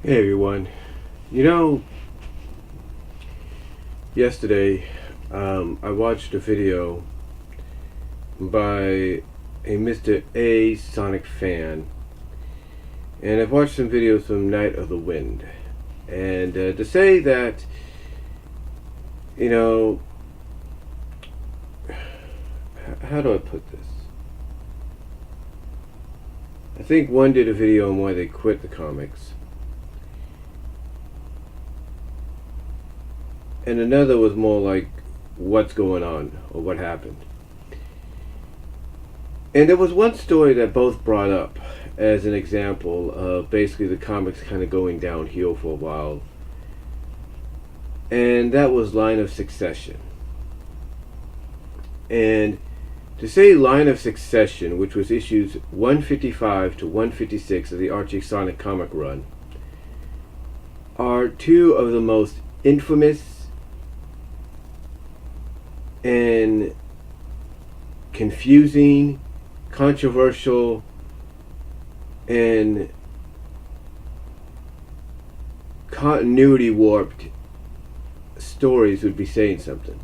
Hey everyone. You know, yesterday I watched a video by a Mr. A Sonic fan, and I've watched some videos from Night of the Wind. And to say that, you know, how do I put this? I think one did a video on why they quit the comics, and another was more like what's going on or what happened. And there was one story that both brought up as an example of basically the comics kind of going downhill for a while, and that was Line of Succession. And to say Line of Succession, which was issues 155 to 156 of the Archie Sonic comic run, are two of the most infamous and confusing, controversial, and continuity warped stories, would be saying something.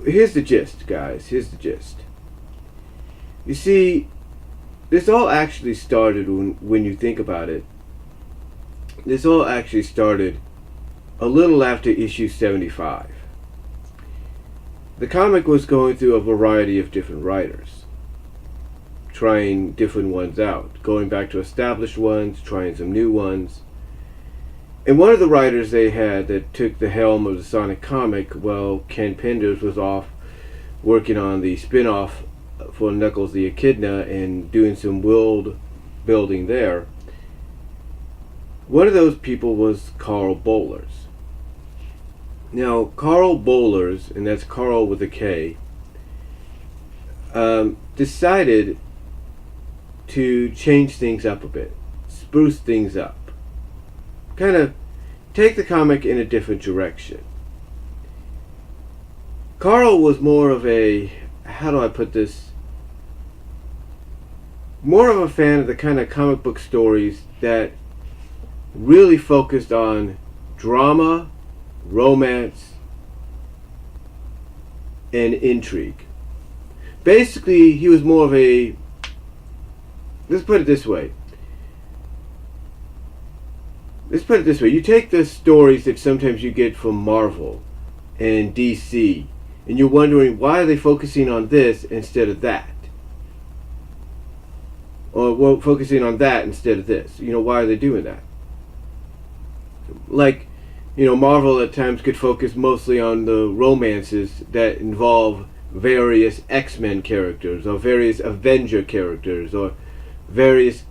Here's the gist, guys. Here's the gist. You see, this all actually started when you think about it. This all actually started a little after issue 75. The comic was going through a variety of different writers, trying different ones out, going back to established ones, trying some new ones. And one of the writers they had that took the helm of the Sonic comic, well, Ken Penders, was off working on the spin-off for Knuckles the Echidna and doing some world building there. One of those people was Karl Bollars. Now, Karl Bollars, and that's Karl with a K, decided to change things up a bit, spruce things up, kind of take the comic in a different direction. Karl was more of a, how do I put this, more of a fan of the kind of comic book stories that really focused on drama, romance, and intrigue. Basically, he was more of a, let's put it this way. You take the stories that sometimes you get from Marvel and DC, and you're wondering, why are they focusing on this instead of that? Or, well, focusing on that instead of this. You know, why are they doing that? Like, you know, Marvel at times could focus mostly on the romances that involve various X-Men characters, or various Avenger characters, or various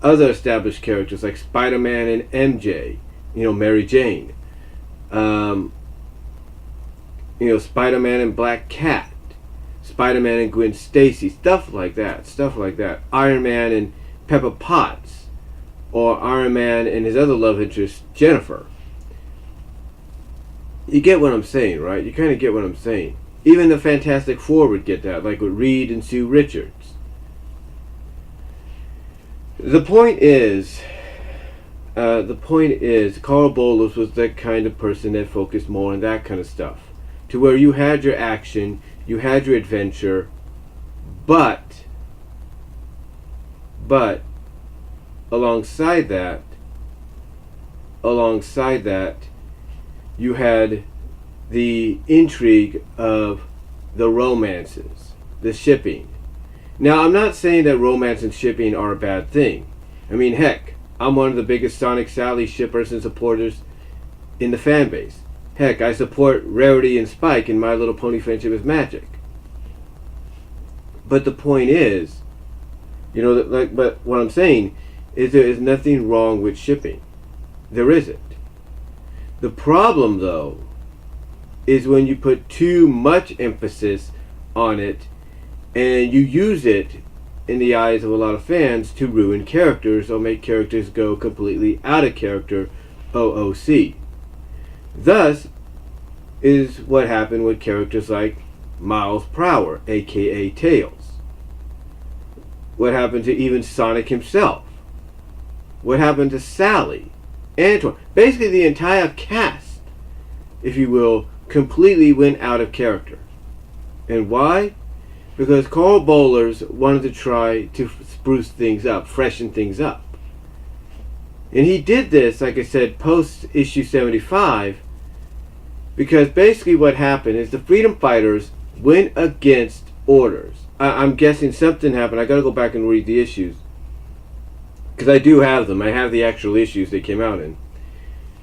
other established characters like Spider-Man and MJ, you know, Mary Jane, you know, Spider-Man and Black Cat, Spider-Man and Gwen Stacy, stuff like that. Iron Man and Pepper Potts, or Iron Man and his other love interest, Jennifer. You get what I'm saying, right? You kind of get what I'm saying. Even the Fantastic Four would get that, like with Reed and Sue Richards. The point is, Karl Bollars was that kind of person that focused more on that kind of stuff, to where you had your action, you had your adventure, but alongside that, you had the intrigue of the romances, the shipping. Now, I'm not saying that romance and shipping are a bad thing. I mean, heck, I'm one of the biggest Sonic Sally shippers and supporters in the fan base. Heck, I support Rarity and Spike in My Little Pony Friendship is Magic. But the point is, you know, but what I'm saying is there is nothing wrong with shipping. There isn't. The problem, though, is when you put too much emphasis on it and you use it in the eyes of a lot of fans to ruin characters or make characters go completely out of character, OOC. Thus is what happened with characters like Miles Prower, aka Tails. What happened to even Sonic himself. what happened to Sally, Antoine. Basically the entire cast, if you will, completely went out of character. And why? Because Karl Bollars wanted to try to spruce things up, freshen things up. And he did this, like I said, post issue 75, because basically what happened is the freedom fighters went against orders. I'm guessing something happened. I gotta go back and read the issues, because I do have them. I have the actual issues they came out in.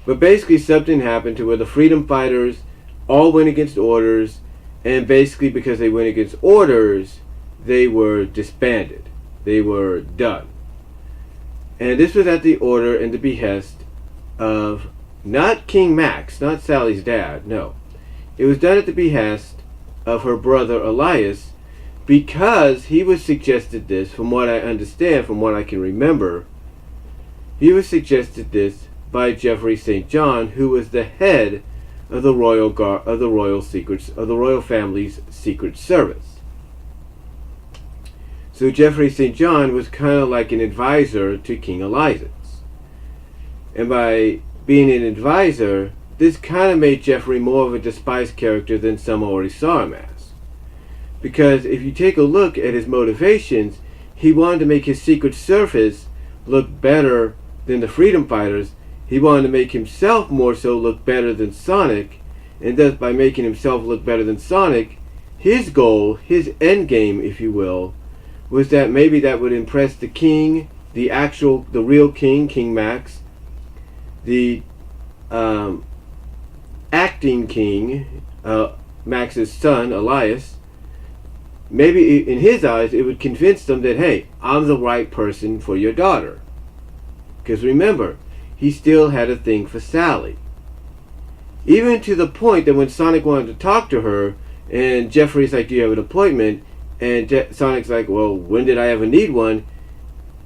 But basically something happened to where the freedom fighters all went against orders, and basically because they went against orders, they were disbanded. They were done. And this was at the order and the behest of not King Max, not Sally's dad, no. It was done at the behest of her brother Elias, because he was suggested this, from what I understand, from what I can remember, he was suggested this by Geoffrey St. John, who was the head of the royal family's secret service. So Geoffrey St. John was kind of like an advisor to King Elias. And by being an advisor, this kind of made Geoffrey more of a despised character than some already saw him as. Because if you take a look at his motivations, he wanted to make his secret service look better than the freedom fighters. He wanted to make himself more so look better than Sonic, and thus by making himself look better than Sonic, his goal, his end game, if you will, was that maybe that would impress the king, the real king, King Max, the acting king, Max's son, Elias. Maybe in his eyes it would convince them that, hey, I'm the right person for your daughter. Because remember, he still had a thing for Sally. Even to the point that when Sonic wanted to talk to her, and Geoffrey's like, do you have an appointment? And Sonic's like, well, when did I ever need one?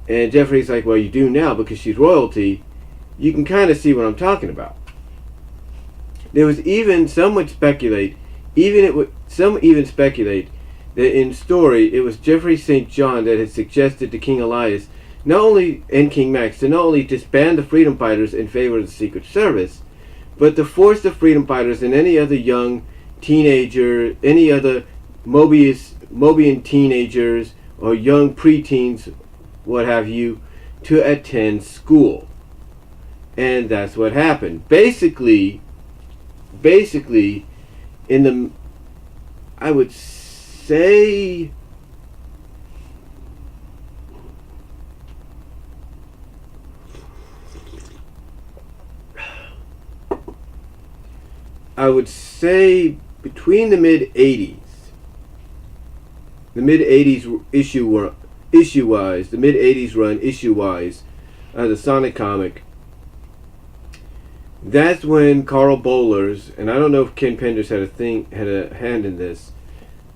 And Geoffrey's like, well, you do now because she's royalty. You can kind of see what I'm talking about. There was even, some would speculate, some even speculate that in story, it was Geoffrey St. John that had suggested to King Elias, and King Max, to not only disband the freedom fighters in favor of the Secret Service, but to force the freedom fighters and any other young teenager, any other Mobian teenagers or young preteens, what have you, to attend school. And that's what happened. Basically, in the, I would say, between the mid-80s, issue-wise, the mid-80s run issue-wise, the Sonic comic, that's when Karl Bollars, and I don't know if Ken Penders had a hand in this,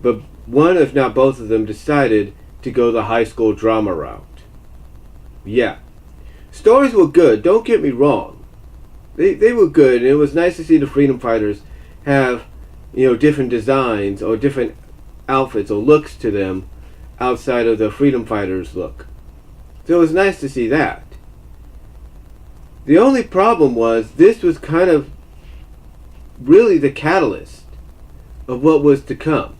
but one, if not both of them, decided to go the high school drama route. Yeah. Stories were good, don't get me wrong. They were good, and it was nice to see the freedom fighters have, different designs or different outfits or looks to them outside of the freedom fighters look. So it was nice to see that. The only problem was this was kind of really the catalyst of what was to come.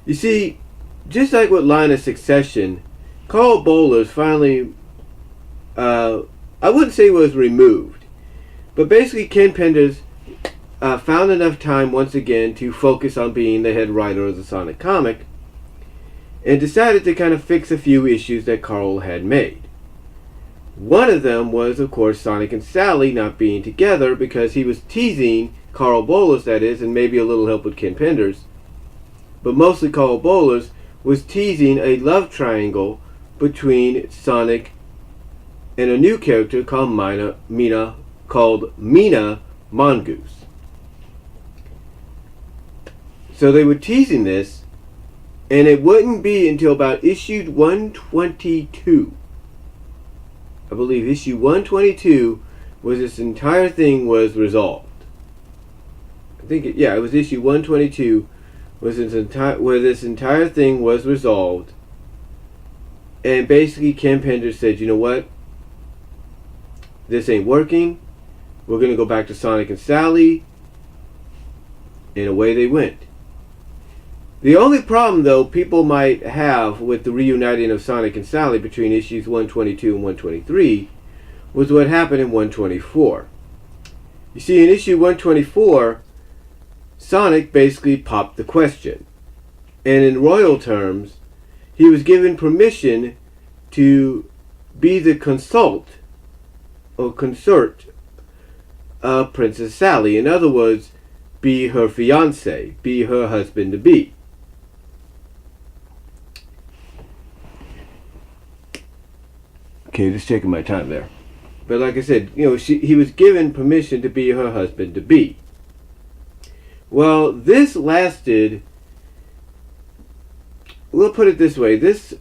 You see, just like with Line of Succession, Karl Bollars finally, I wouldn't say was removed, but basically Ken Penders found enough time once again to focus on being the head writer of the Sonic comic, and decided to kind of fix a few issues that Karl had made. One of them was, of course, Sonic and Sally not being together, because he was teasing, Karl Bollars that is, and maybe a little help with Ken Penders, but mostly Karl Bollars was teasing a love triangle between Sonic and a new character called Mina Mongoose. So they were teasing this, and it wouldn't be until about issue 122. I believe issue 122 was this entire thing was resolved. It was issue 122 where this entire thing was resolved. And basically Ken Penders said, you know what? This ain't working. We're going to go back to Sonic and Sally. And away they went. The only problem, though, people might have with the reuniting of Sonic and Sally between issues 122 and 123 was what happened in 124. You see, in issue 124, Sonic basically popped the question. And in royal terms, he was given permission to be the consort of Princess Sally. In other words, be her fiancé, be her husband-to-be. Okay, just taking my time there. But like I said, he was given permission to be her husband-to-be. Well, this lasted, we'll put it this way, this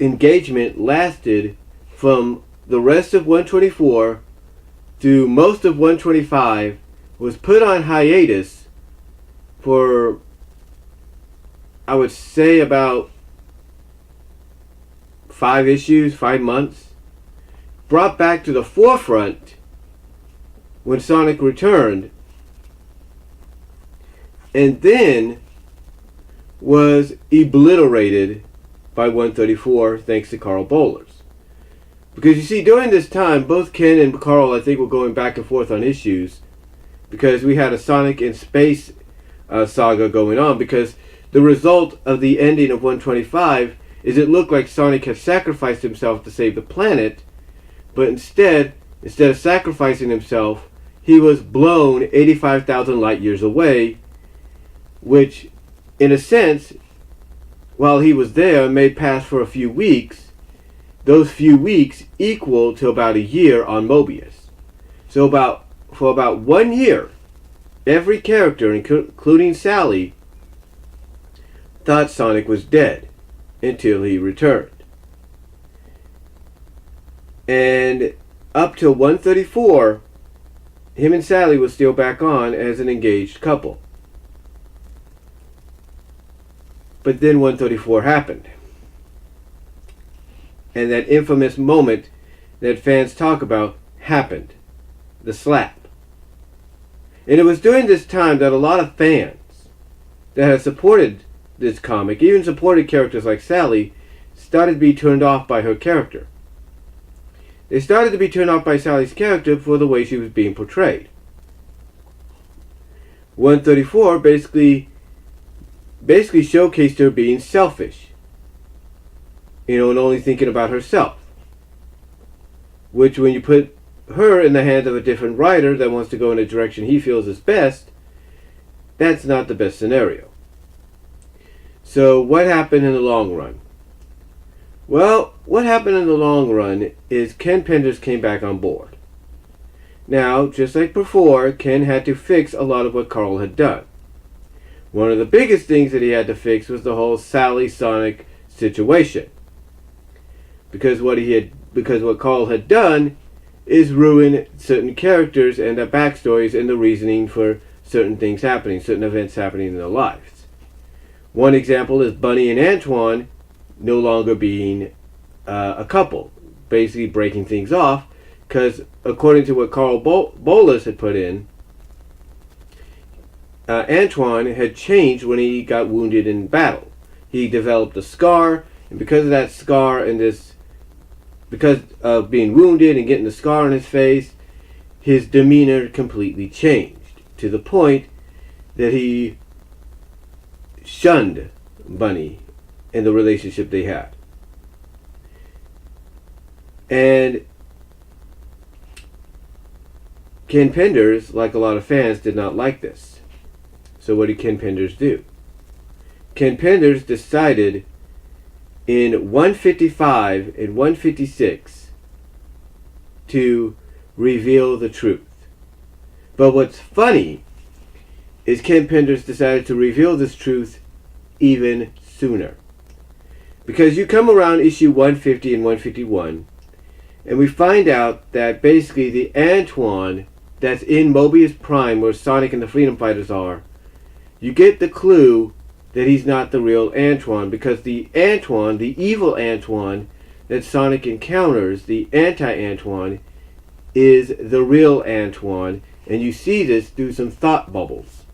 engagement lasted from the rest of 124 through most of 125, was put on hiatus for, I would say, about 5 issues, 5 months, brought back to the forefront when Sonic returned, and then was obliterated by 134 thanks to Karl Bollars. Because you see, during this time, both Ken and Karl, I think, were going back and forth on issues, because we had a Sonic in Space saga going on, because the result of the ending of 125 is it looked like Sonic had sacrificed himself to save the planet, but instead of sacrificing himself, he was blown 85,000 light years away, which, in a sense, while he was there, may pass for a few weeks. Those few weeks equal to about a year on Mobius. So for about 1 year, every character, including Sally, thought Sonic was dead until he returned. And up till 134, him and Sally was still back on as an engaged couple. But then 134 happened. And that infamous moment that fans talk about happened. The slap. And it was during this time that a lot of fans that had supported this comic, even supported characters like Sally, started to be turned off by her character. They started to be turned off by Sally's character for the way she was being portrayed. 134 basically showcased her being selfish. And only thinking about herself. Which, when you put her in the hands of a different writer that wants to go in a direction he feels is best, that's not the best scenario. So what happened in the long run? Well, what happened in the long run is Ken Penders came back on board. Now, just like before, Ken had to fix a lot of what Karl had done. One of the biggest things that he had to fix was the whole Sally-Sonic situation. Because what Karl had done is ruin certain characters and their backstories and the reasoning for certain things happening, certain events happening in their lives. One example is Bunny and Antoine no longer being a couple, basically breaking things off, because according to what Karl Bollars had put in, Antoine had changed when he got wounded in battle. He developed a scar, and because of that scar and because of being wounded and getting the scar on his face, his demeanor completely changed to the point that he shunned Bunny and the relationship they had. And Ken Penders, like a lot of fans, did not like this. So what did Ken Penders do? Ken Penders decided in 155 and 156 to reveal the truth. But what's funny is Ken Penders decided to reveal this truth even sooner. Because you come around issue 150 and 151, and we find out that basically the Antoine that's in Mobius Prime, where Sonic and the Freedom Fighters are, you get the clue that he's not the real Antoine, because the Antoine, the evil Antoine that Sonic encounters, the anti-Antoine, is the real Antoine, and you see this through some thought bubbles.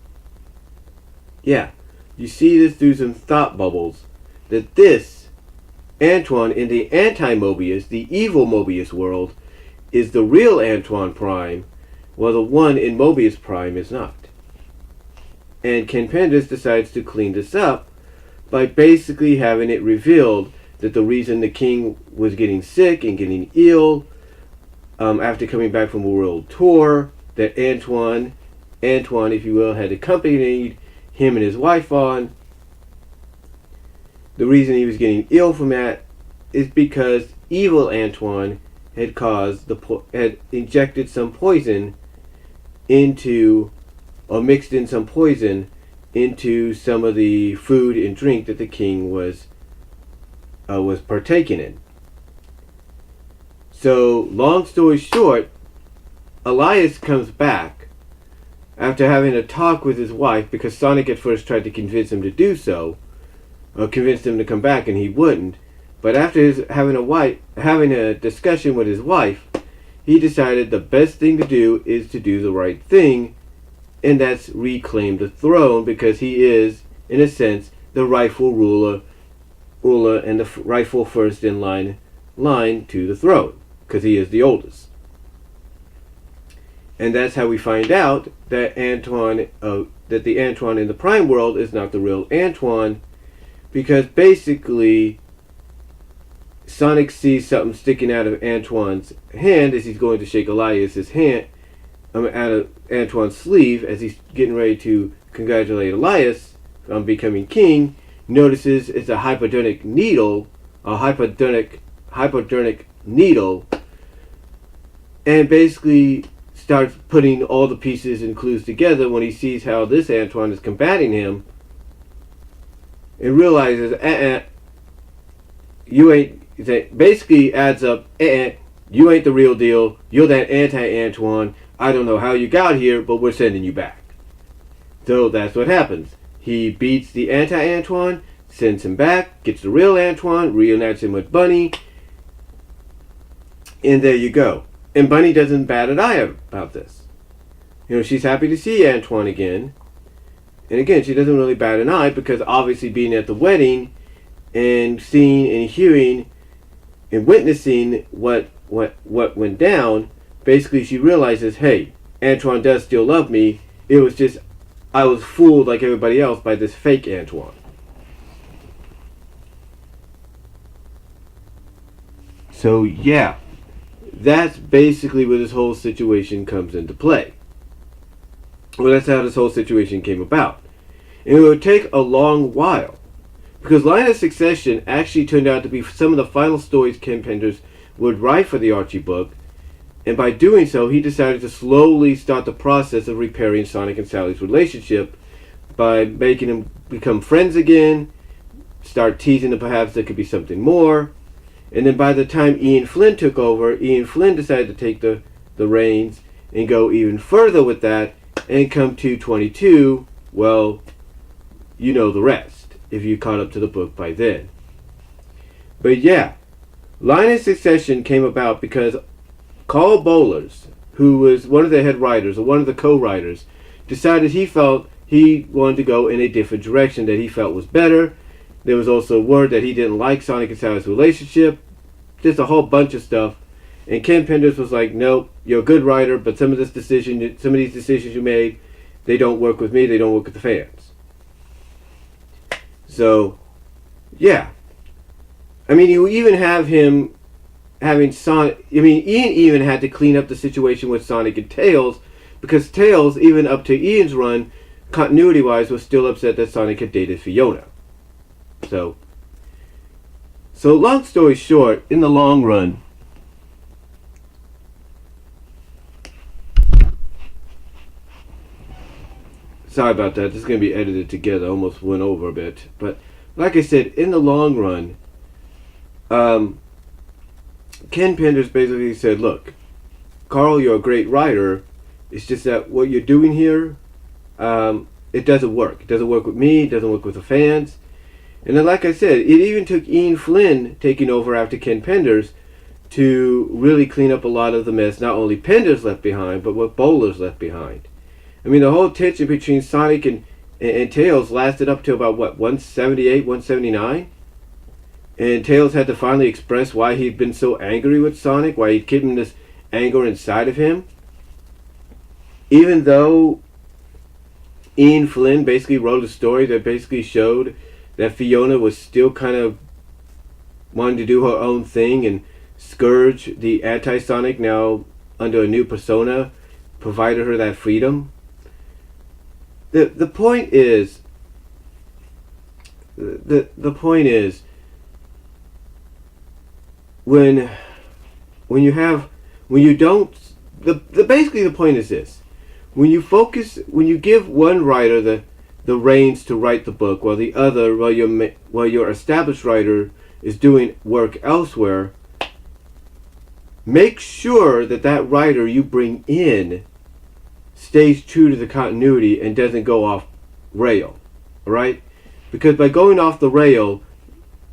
Yeah, you see this through some thought bubbles, that this Antoine in the anti-Mobius, the evil Mobius world, is the real Antoine Prime, while the one in Mobius Prime is not. And Ken Penders decides to clean this up by basically having it revealed that the reason the king was getting sick and getting ill after coming back from a world tour that Antoine, if you will, had accompanied him and his wife on, the reason he was getting ill from that is because evil Antoine had had injected some poison into, or mixed in some poison into some of the food and drink that the king was partaking in. So, long story short, Elias comes back after having a talk with his wife, because Sonic at first tried to convince him to do so, or convinced him to come back, and he wouldn't. But after having a discussion with his wife, he decided the best thing to do is to do the right thing, and that's reclaim the throne, because he is, in a sense, the rightful ruler and the rightful first in line to the throne, because he is the oldest. And that's how we find out that the Antoine in the Prime world is not the real Antoine, because basically Sonic sees something sticking out of Antoine's hand as he's going to shake Elias's hand out of Antoine's sleeve as he's getting ready to congratulate Elias on becoming king. Notices it's a hypodermic needle, and basically starts putting all the pieces and clues together when he sees how this Antoine is combating him, and realizes, you ain't. That basically adds up, you ain't the real deal. You're that anti-Antoine. I don't know how you got here, but we're sending you back. So that's what happens. He beats the anti-Antoine, sends him back, gets the real Antoine, reunites him with Bunny, and there you go. And Bunny doesn't bat an eye about this. You know, she's happy to see Antoine again. And again, she doesn't really bat an eye, because obviously being at the wedding and seeing and hearing and witnessing what went down, basically she realizes, hey, Antoine does still love me. It was just, I was fooled like everybody else by this fake Antoine. So yeah, that's basically where this whole situation comes into play. Well, that's how this whole situation came about. And it would take a long while, because Line of Succession actually turned out to be some of the final stories Ken Penders would write for the Archie book, and by doing so, he decided to slowly start the process of repairing Sonic and Sally's relationship by making them become friends again, start teasing them perhaps there could be something more, and then by the time Ian Flynn took over, Ian Flynn decided to take the reins and go even further with that, and come to 22, well, you know the rest, if you caught up to the book by then. But yeah, Line of Succession came about because Karl Bollars, who was one of the head writers, or one of the co-writers, decided he felt he wanted to go in a different direction that he felt was better. There was also word that he didn't like Sonic and Sally's relationship, just a whole bunch of stuff. And Ken Penders was like, nope, you're a good writer, but some of these decisions you made, they don't work with me, they don't work with the fans. So, yeah. I mean, you even have him having Sonic. I mean, Ian even had to clean up the situation with Sonic and Tails, because Tails, even up to Ian's run, continuity-wise, was still upset that Sonic had dated Fiona. So long story short, in the long run, sorry about that, this is going to be edited together, almost went over a bit, but like I said, in the long run, Ken Penders basically said, look, Karl, you're a great writer, it's just that what you're doing here, it doesn't work. It doesn't work with me, it doesn't work with the fans. And then, like I said, it even took Ian Flynn taking over after Ken Penders to really clean up a lot of the mess not only Penders left behind, but what Bollers left behind. I mean, the whole tension between Sonic and Tails lasted up to about, what, 178, 179? And Tails had to finally express why he'd been so angry with Sonic, why he'd kept this anger inside of him. Even though Ian Flynn basically wrote a story that basically showed that Fiona was still kind of wanting to do her own thing, and Scourge, the anti-Sonic, now under a new persona, provided her that freedom. The point is, the point is, when you don't, basically the point is this: when you give one writer the reins to write the book, while the other, while your established writer is doing work elsewhere, make sure that writer you bring in stays true to the continuity and doesn't go off rail, alright? Because by going off the rail,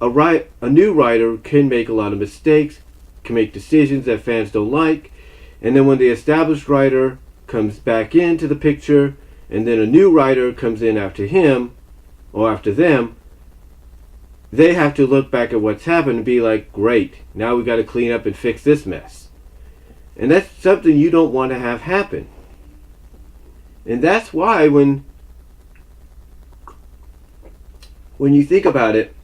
a new writer can make a lot of mistakes, can make decisions that fans don't like, and then when the established writer comes back into the picture, and then a new writer comes in after him, or after them, they have to look back at what's happened and be like, great, now we got to clean up and fix this mess. And that's something you don't want to have happen. And that's why when you think about it,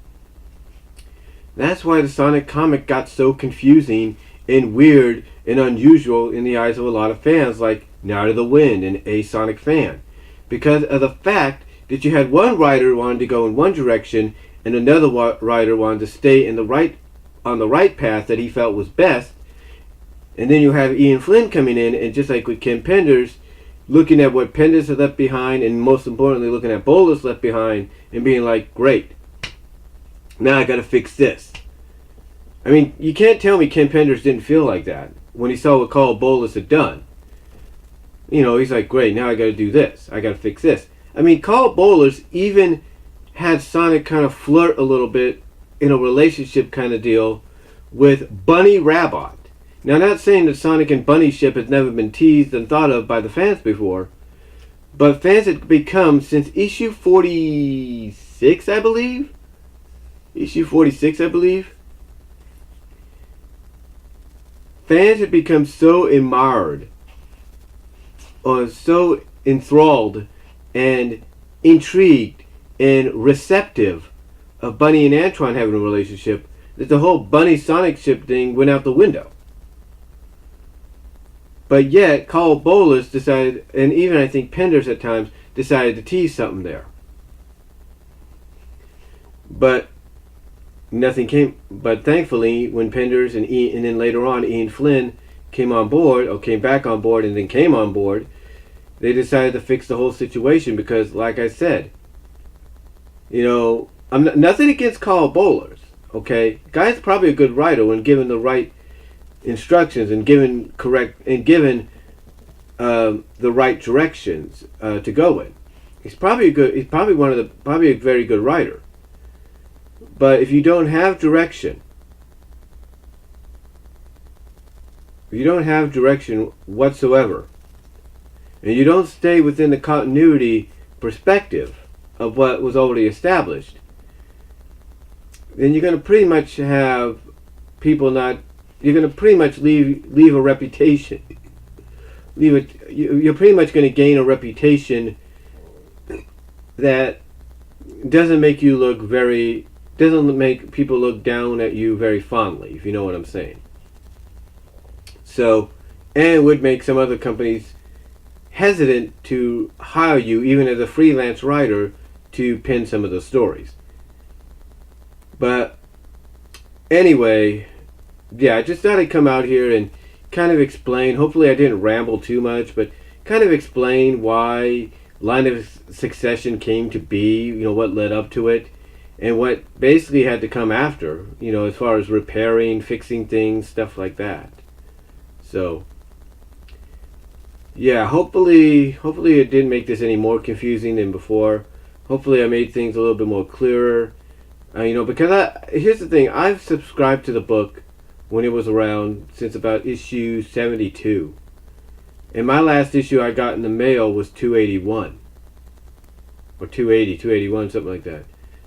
that's why the Sonic comic got so confusing and weird and unusual in the eyes of a lot of fans like Night of the Wind and A Sonic Fan. Because of the fact that you had one writer who wanted to go in one direction and another writer wanted to stay on the right path that he felt was best. And then you have Ian Flynn coming in, and just like with Ken Penders, looking at what Penders had left behind, and most importantly looking at Bollers left behind, and being like, great, now I gotta fix this. I mean, you can't tell me Ken Penders didn't feel like that when he saw what Karl Bollars had done. You know, he's like, great, now I gotta do this, I gotta fix this. I mean, Karl Bollars even had Sonic kind of flirt a little bit in a relationship kind of deal with Bunny Rabbit. Now, not saying that Sonic and Bunny ship has never been teased and thought of by the fans before, but fans had become, since issue 46, I believe, fans had become so admired, or so enthralled and intrigued and receptive of Bunny and Antoine having a relationship that the whole Bunny Sonic ship thing went out the window. But yet, Karl Bollars decided, and even I think Penders at times, decided to tease something there. But nothing came. But thankfully, when Penders and then later on Ian Flynn came back on board and then came on board, they decided to fix the whole situation because, like I said, you know, nothing against Karl Bollars, okay? Guy's probably a good writer when given the right instructions and given the right directions to go in. He's probably a very good writer. But if you don't have direction, whatsoever, and you don't stay within the continuity perspective of what was already established, then you're going to pretty much have people not. You're going to pretty much leave a reputation. You're pretty much going to gain a reputation that doesn't make people look down at you very fondly, if you know what I'm saying. So, and it would make some other companies hesitant to hire you, even as a freelance writer, to pen some of the stories. But anyway, yeah, I just thought I'd come out here and kind of explain. Hopefully I didn't ramble too much, but kind of explain why Line of Succession came to be, you know, what led up to it, and what basically had to come after, you know, as far as repairing, fixing things, stuff like that. So, yeah, hopefully it didn't make this any more confusing than before. Hopefully I made things a little bit more clearer. You know, because here's the thing, I've subscribed to the book when it was around since about issue 72. And my last issue I got in the mail was 281. Or 280, 281, something like that.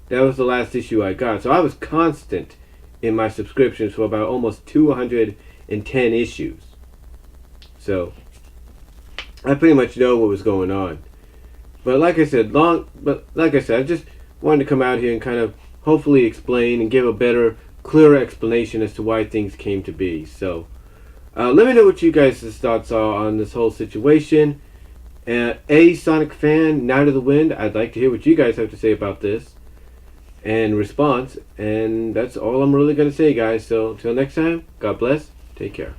That was the last issue I got. So I was constant in my subscriptions for about almost 210 issues. So I pretty much know what was going on. But like I said, I just wanted to come out here and kind of hopefully explain and give a better, clearer explanation as to why things came to be. So let me know what you guys' thoughts are on this whole situation. Sonic fan, Night of the Wind, I'd like to hear what you guys have to say about this and response. And that's all I'm really going to say, guys. So until next time, God bless. Take care.